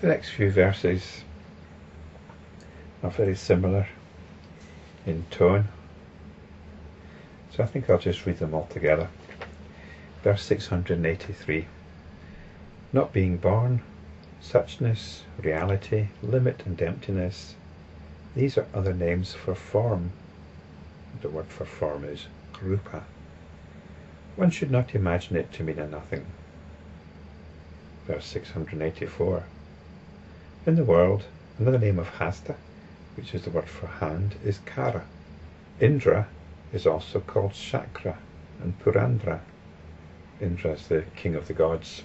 The next few verses are very similar in tone, so I think I'll just read them all together. Verse 683. Not being born, suchness, reality, limit and emptiness, these are other names for form. The word for form is rupa. One should not imagine it to mean a nothing. Verse 684. In the world, another name of hasta, which is the word for hand, is kara. Indra is also called Sakra and Purandara. Indra is the king of the gods.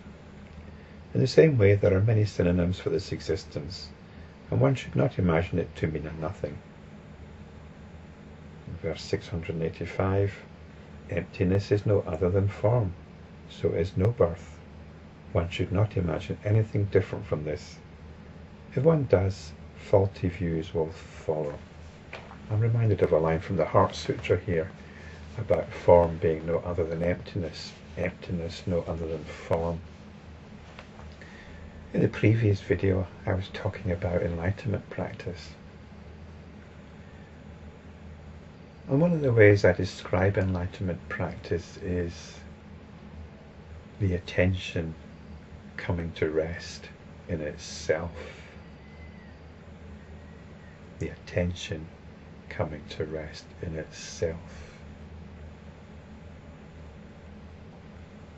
In the same way, there are many synonyms for this existence, and one should not imagine it to mean a nothing. Verse 685. Emptiness is no other than form, so is no birth. One should not imagine anything different from this. If one does, faulty views will follow. I'm reminded of a line from the Heart Sutra here about form being no other than emptiness, emptiness no other than form. In the previous video I was talking about enlightenment practice. And one of the ways I describe enlightenment practice is the attention coming to rest in itself. The attention coming to rest in itself.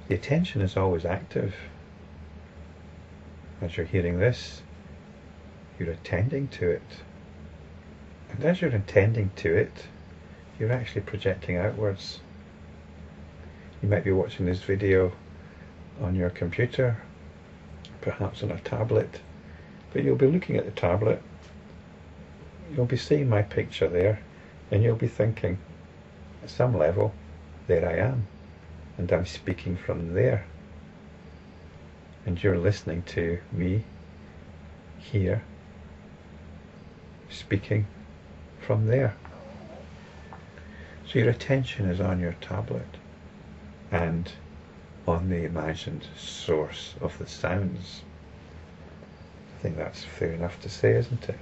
The attention is always active. As you're hearing this, you're attending to it. And as you're attending to it, you're actually projecting outwards. You might be watching this video on your computer, perhaps on a tablet, but you'll be looking at the tablet, you'll be seeing my picture there, and you'll be thinking, at some level, there I am, and I'm speaking from there. And you're listening to me here, speaking from there. So your attention is on your tablet and on the imagined source of the sounds. I think that's fair enough to say, isn't it?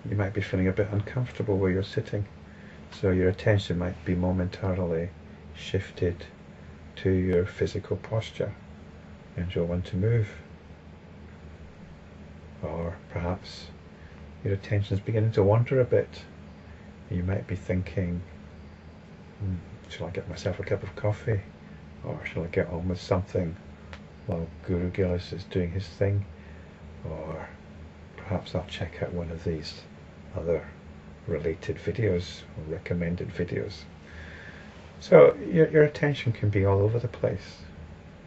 You might be feeling a bit uncomfortable where you're sitting, so your attention might be momentarily shifted to your physical posture, and you'll want to move. Or perhaps your attention is beginning to wander a bit. You might be thinking, shall I get myself a cup of coffee? Or shall I get on with something while Guru Gillis is doing his thing? Or perhaps I'll check out one of these other related videos or recommended videos. So your attention can be all over the place.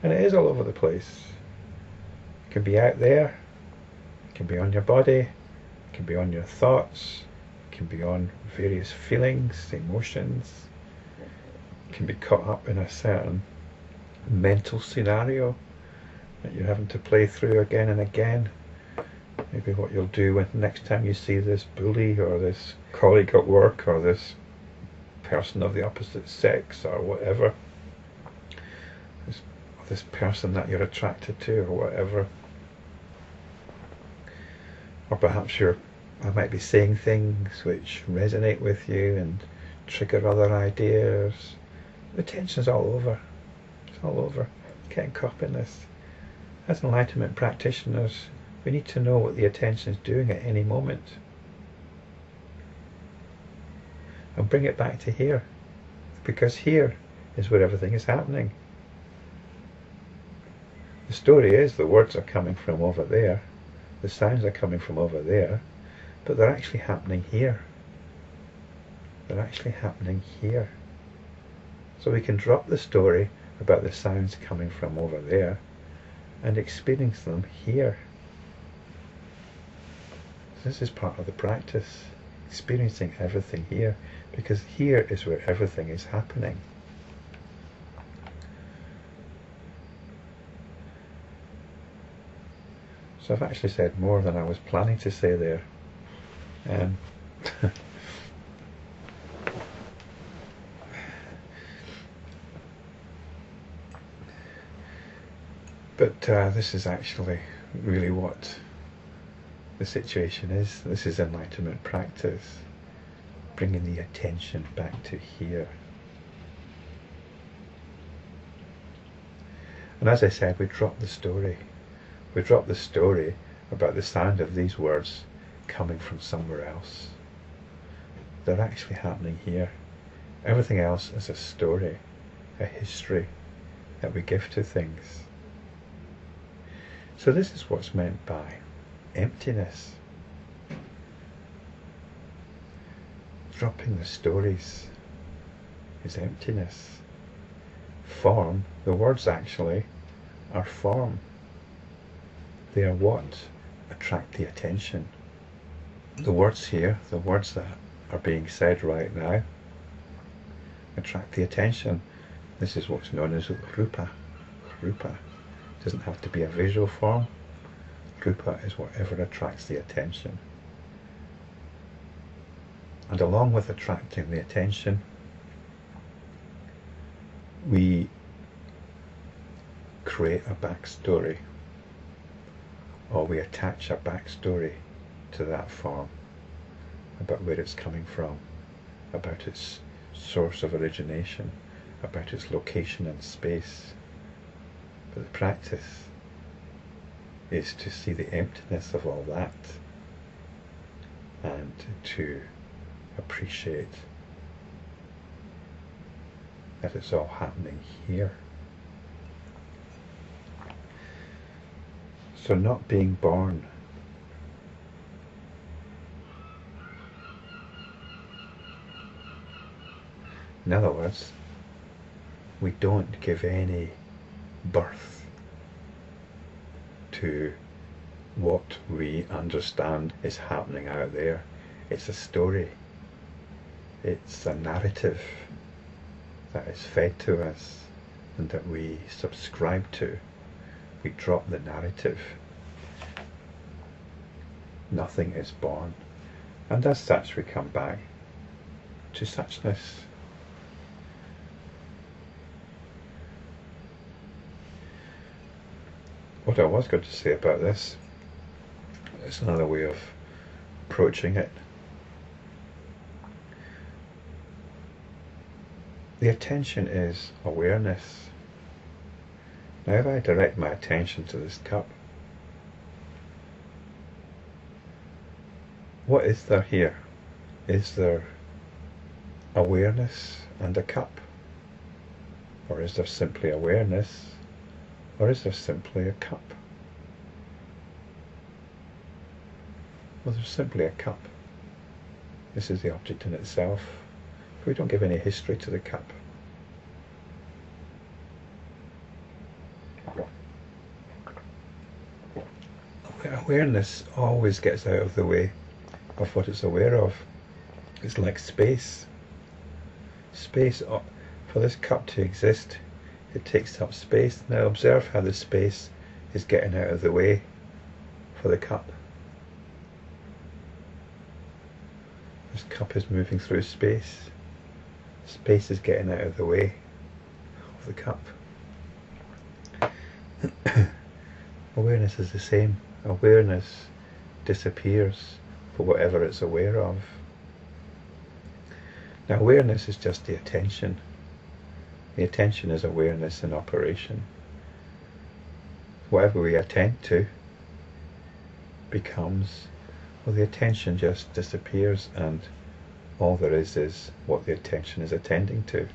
And it is all over the place. It can be out there, it can be on your body, it can be on your thoughts, it can be on various feelings, emotions. It can be caught up in a certain mental scenario that you're having to play through again and again. Maybe what you'll do when next time you see this bully or this colleague at work or this person of the opposite sex or whatever, this person that you're attracted to or whatever. Or perhaps I might be saying things which resonate with you and trigger other ideas. The tension's all over. It's all over. Getting caught up in this. As enlightenment practitioners, we need to know what the attention is doing at any moment. And bring it back to here. Because here is where everything is happening. The story is the words are coming from over there, the sounds are coming from over there, but they're actually happening here. They're actually happening here. So we can drop the story about the sounds coming from over there and experience them here. This is part of the practice, experiencing everything here, because here is where everything is happening. So I've actually said more than I was planning to say there. But this is actually really what the situation is. This is enlightenment practice, bringing the attention back to here. And as I said, we drop the story. We drop the story about the sound of these words coming from somewhere else. They're actually happening here. Everything else is a story, a history that we give to things. So this is what's meant by emptiness. Dropping the stories is emptiness. Form, the words actually are form. They are what attract the attention. The words here, the words that are being said right now, attract the attention. This is what's known as rupa. Rupa. It doesn't have to be a visual form. Rupa is whatever attracts the attention. And along with attracting the attention, we create a backstory, or we attach a backstory to that form, about where it's coming from, about its source of origination, about its location in space. But the practice is to see the emptiness of all that and to appreciate that it's all happening here. So not being born, in other words, we don't give any birth to what we understand is happening out there. It's a story. It's a narrative that is fed to us and that we subscribe to. We drop the narrative. Nothing is born. And as such we come back to suchness. What I was going to say about this is another way of approaching it. The attention is awareness. Now if I direct my attention to this cup, what is there here? Is there awareness and a cup? Or is there simply awareness? Or is there simply a cup? Well, there's simply a cup. This is the object in itself. We don't give any history to the cup. Awareness always gets out of the way of what it's aware of. It's like space. Space, for this cup to exist, it takes up space. Now observe how the space is getting out of the way for the cup. This cup is moving through space. Space is getting out of the way of the cup. Awareness is the same. Awareness disappears for whatever it's aware of. Now awareness is just the attention. The attention is awareness in operation. Whatever we attend to becomes, well, the attention just disappears and all there is what the attention is attending to.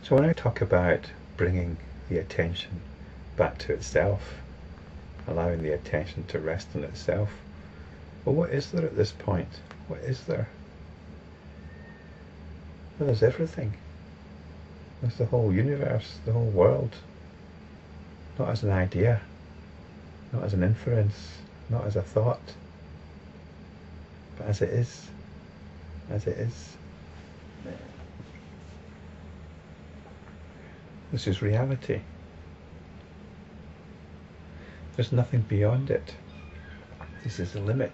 So when I talk about bringing the attention back to itself, allowing the attention to rest in itself, well, what is there at this point? What is there? Well, there's everything. There's the whole universe, the whole world. Not as an idea, not as an inference, not as a thought, but as it is. As it is. This is reality. There's nothing beyond it. This is the limit.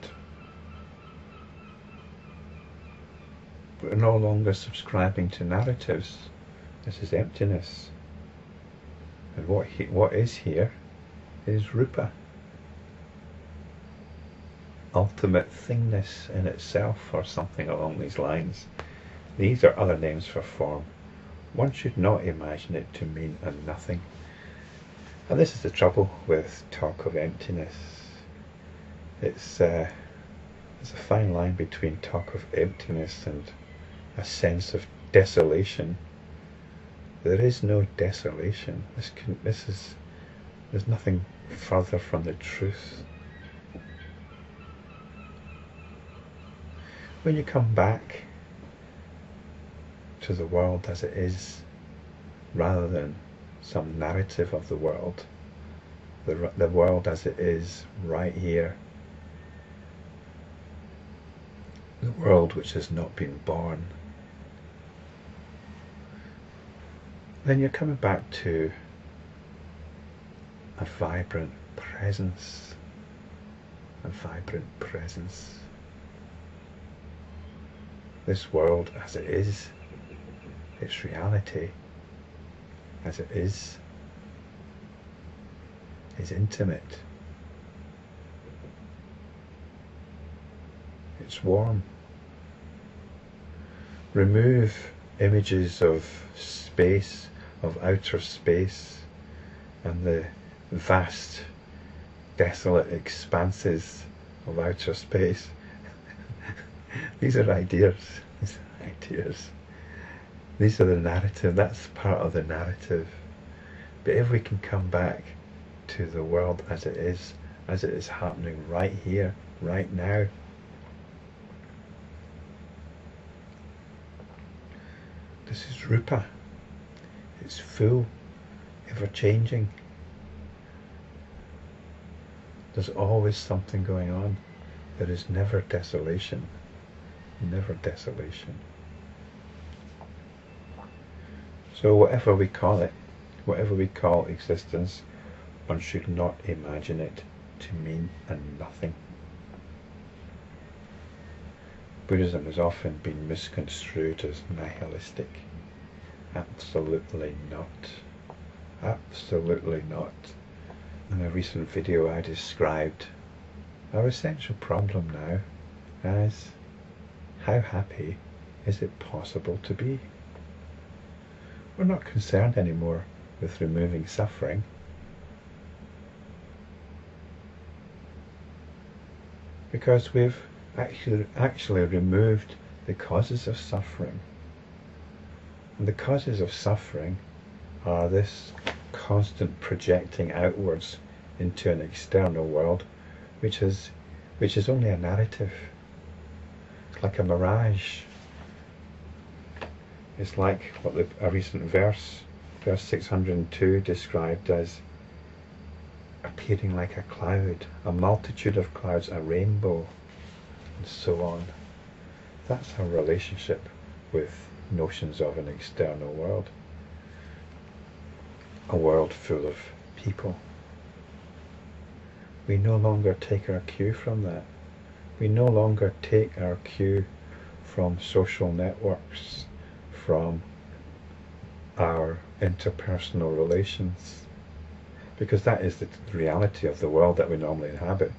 We're no longer subscribing to narratives. This is emptiness. And what is here is rupa. ultimate thingness in itself, or something along these lines. These are other names for form. One should not imagine it to mean a nothing. And this is the trouble with talk of emptiness. It's a fine line between talk of emptiness and a sense of desolation. There is no desolation. There's nothing further from the truth. When you come back to the world as it is, rather than some narrative of the world as it is right here, the world which has not been born, then you're coming back to a vibrant presence, This world as it is, its reality as it is intimate, it's warm. Remove images of space, of outer space, and the vast, desolate expanses of outer space. These are ideas. These are the narrative. That's part of the narrative. But if we can come back to the world as it is happening right here, right now, this is rupa. It's full, ever changing. There's always something going on. There is never desolation. Never desolation. So whatever we call it, whatever we call existence, one should not imagine it to mean a nothing. Buddhism has often been misconstrued as nihilistic. Absolutely not. Absolutely not. In a recent video I described our essential problem now as how happy is it possible to be? We're not concerned anymore with removing suffering. Because we've actually removed the causes of suffering. And the causes of suffering are this constant projecting outwards into an external world, which is only a narrative. It's like a mirage. It's like what a recent verse 602 described as appearing like a cloud, a multitude of clouds, a rainbow, and so on. That's our relationship with notions of an external world. A world full of people. We no longer take our cue from that. We no longer take our cue from social networks, from our interpersonal relations, because that is the reality of the world that we normally inhabit.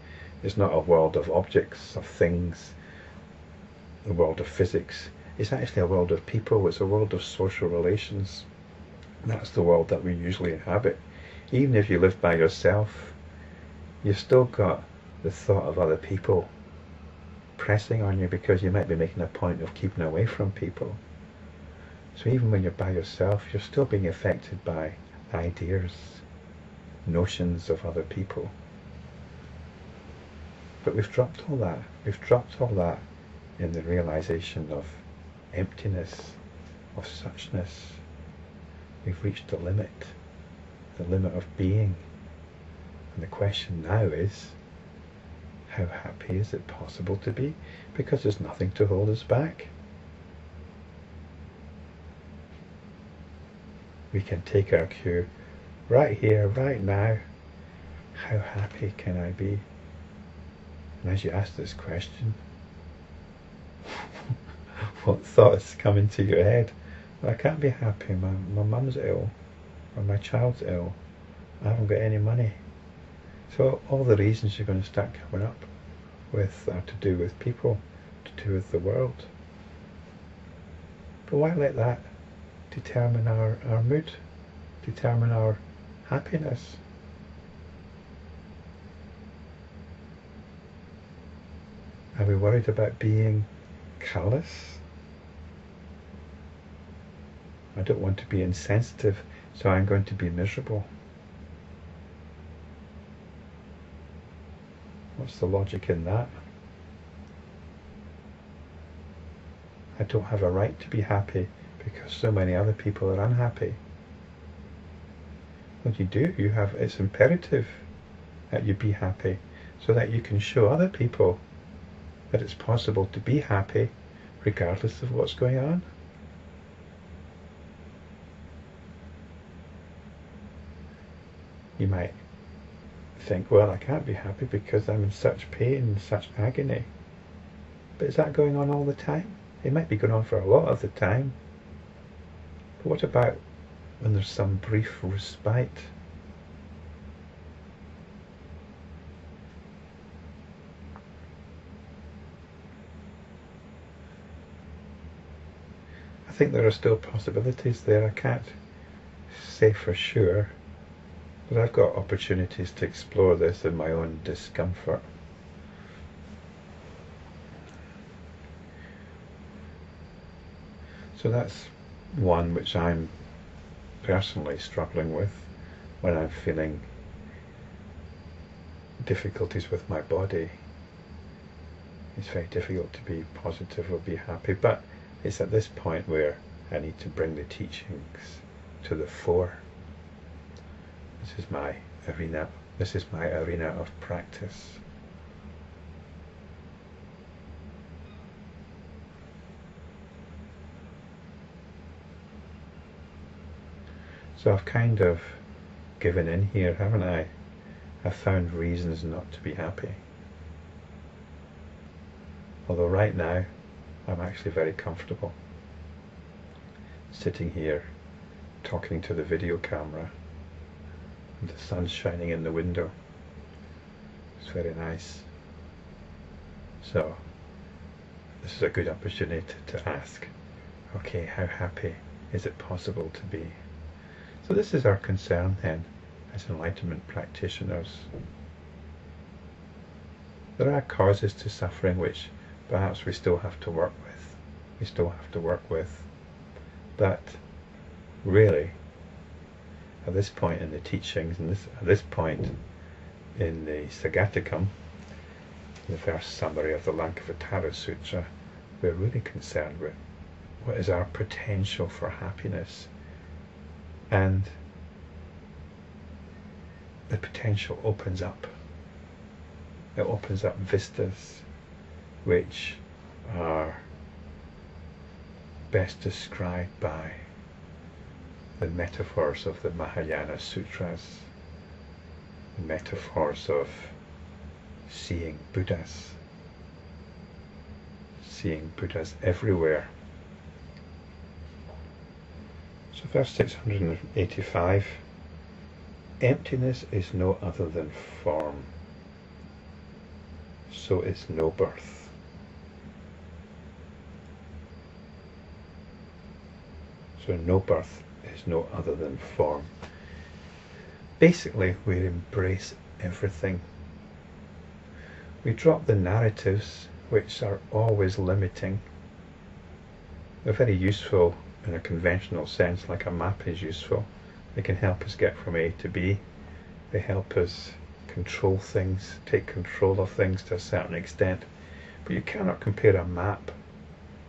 It's not a world of objects, of things, a world of physics. It's actually a world of people. It's a world of social relations. That's the world that we usually inhabit. Even if you live by yourself, you've still got the thought of other people pressing on you, because you might be making a point of keeping away from people. So even when you're by yourself, you're still being affected by ideas, notions of other people. But we've dropped all that. We've dropped all that in the realization of emptiness, of suchness. We've reached the limit of being. And the question now is, how happy is it possible to be? Because there's nothing to hold us back. We can take our cue right here, right now. How happy can I be? And as you ask this question, what thoughts come into your head? Well, I can't be happy. My mum's ill, or my child's ill. I haven't got any money. So all the reasons are going to start coming up. with, to do with people, to do with the world. But why let that determine our mood, determine our happiness? Are we worried about being callous? I don't want to be insensitive, so I'm going to be miserable. What's the logic in that? I don't have a right to be happy because so many other people are unhappy. What you do, it's imperative that you be happy so that you can show other people that it's possible to be happy regardless of what's going on. You might think, well, I can't be happy because I'm in such pain, such agony. But is that going on all the time? It might be going on for a lot of the time. But what about when there's some brief respite? I think there are still possibilities there. I can't say for sure, but I've got opportunities to explore this in my own discomfort. So that's one which I'm personally struggling with when I'm feeling difficulties with my body. It's very difficult to be positive or be happy, but it's at this point where I need to bring the teachings to the fore. This is my arena. This is my arena of practice. So I've kind of given in here, haven't I? I've found reasons not to be happy. Although right now, I'm actually very comfortable. Sitting here, talking to the video camera, and the sun's shining in the window. It's very nice. So, this is a good opportunity to ask, okay, how happy is it possible to be? So this is our concern then, as enlightenment practitioners. There are causes to suffering which perhaps we still have to work with. But really, at this point in the teachings, and at this point in the Sagatikam, the first summary of the Lankavatara Sutra, we're really concerned with what is our potential for happiness. And the potential opens up. It opens up vistas which are best described by the metaphors of the Mahayana Sutras, the metaphors of seeing Buddhas everywhere. So verse 685, emptiness is no other than form, so is no birth. So no birth is no other than form. Basically, we embrace everything. We drop the narratives which are always limiting. They're very useful in a conventional sense, like a map is useful. They can help us get from A to B. They help us control things, take control of things to a certain extent. But you cannot compare a map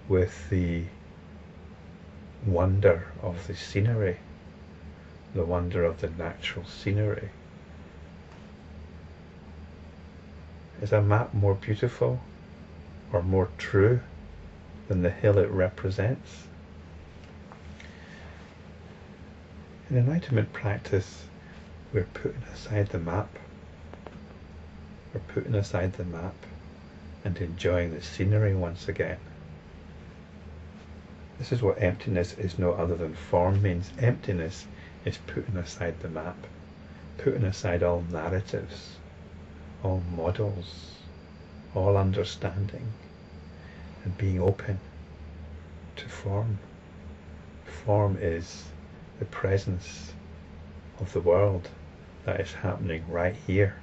with the wonder of the scenery, the wonder of the natural scenery. Is a map more beautiful or more true than the hill it represents? In enlightenment practice, we're putting aside the map. We're putting aside the map and enjoying the scenery once again. This is what emptiness is no other than form means. Emptiness is putting aside the map, putting aside all narratives, all models, all understanding, and being open to form. Form is the presence of the world that is happening right here.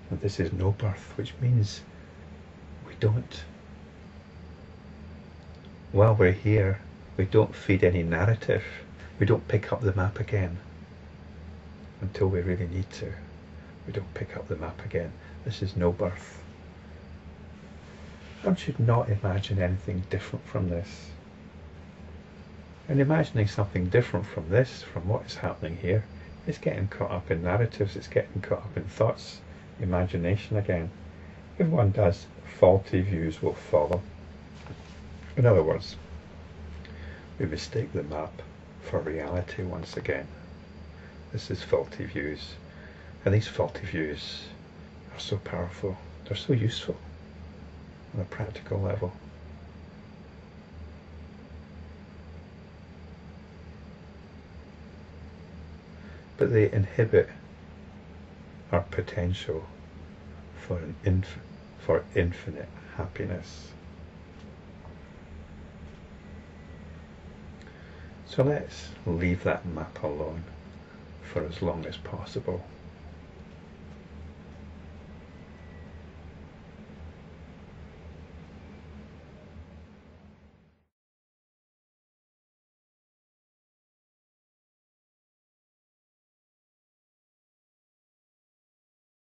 And this is no birth, which means we don't, while we're here, we don't feed any narrative. We don't pick up the map again until we really need to. We don't pick up the map again. This is no birth. One should not imagine anything different from this. And imagining something different from this, from what is happening here, is getting caught up in narratives, it's getting caught up in thoughts, imagination again. If one does, faulty views will follow. In other words, we mistake the map for reality once again. This is faulty views. And these faulty views are so powerful, they're so useful on a practical level. But they inhibit our potential for infinite happiness. So let's leave that map alone for as long as possible.